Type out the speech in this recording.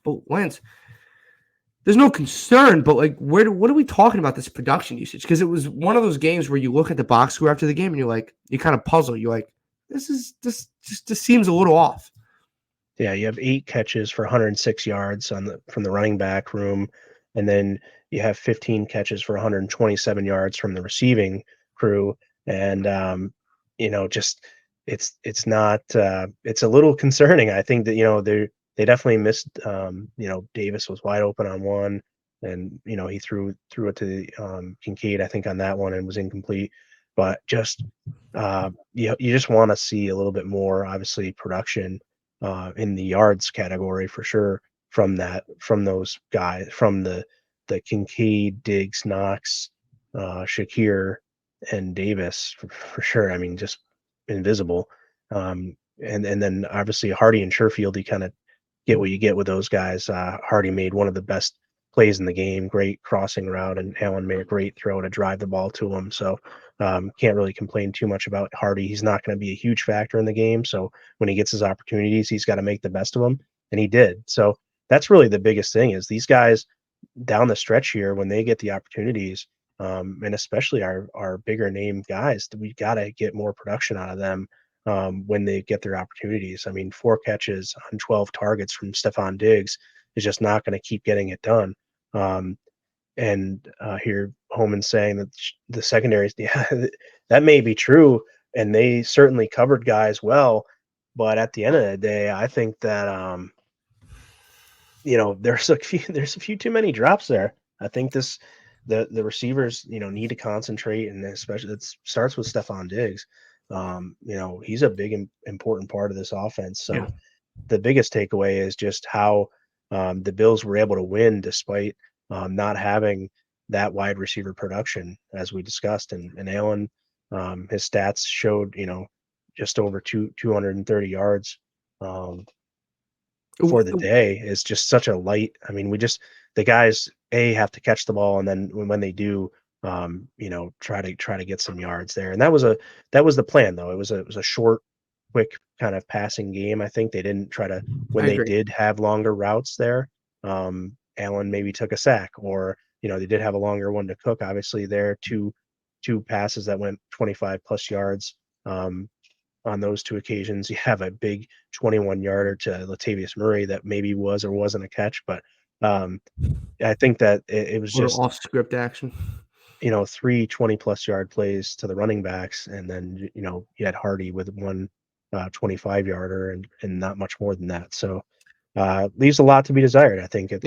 But Lance, there's no concern, but like, what are we talking about this production usage? Because it was one of those games where you look at the box score after the game and you're like, you kind of puzzle. You're like, this seems a little off. Yeah, you have 8 catches for 106 yards from the running back room, and then you have 15 catches for 127 yards from the receiving crew, and just it's not it's a little concerning. I think that they definitely missed. Davis was wide open on one, and he threw it to Kincaid, I think, on that one, and was incomplete. But just you just want to see a little bit more, obviously, production in the yards category for sure from those guys, from the Kincaid, Diggs, Knox, Shakir, and Davis for sure. I mean, just invisible. And then obviously Hardy and Sherfield, you kind of get what you get with those guys. Hardy made one of the best plays in the game, great crossing route, and Allen made a great throw to drive the ball to him. So can't really complain too much about Hardy. He's not going to be a huge factor in the game. So when he gets his opportunities, he's got to make the best of them, and he did. So that's really the biggest thing is these guys down the stretch here when they get the opportunities, and especially our bigger name guys, we got to get more production out of them when they get their opportunities. I mean, 4 catches on 12 targets from Stephon Diggs is just not going to keep getting it done. And here Holman saying that the secondaries, yeah, that may be true, and they certainly covered guys well. But at the end of the day, I think that there's a few too many drops there. I think the receivers need to concentrate, and especially it starts with Stephon Diggs. He's a big important part of this offense. So Yeah. the biggest takeaway is just how the Bills were able to win despite not having that wide receiver production, as we discussed. And Allen, his stats showed just over 230 yards. For the day is just such a light. I mean, the guys have to catch the ball, and then when they do, try to get some yards there. And that was the plan, though. It was a short, quick kind of passing game. I think they didn't try to when I they agree. did have longer routes there. Allen maybe took a sack, or they did have a longer one to Cook. Obviously, there two passes that went 25 plus yards. On those 2 occasions, you have a big 21-yarder to Latavius Murray that maybe was or wasn't a catch, but I think that it was A little just off script action. 3 20-plus yard plays to the running backs, and then you had Hardy with one 25-yarder and not much more than that. So leaves a lot to be desired, I think, at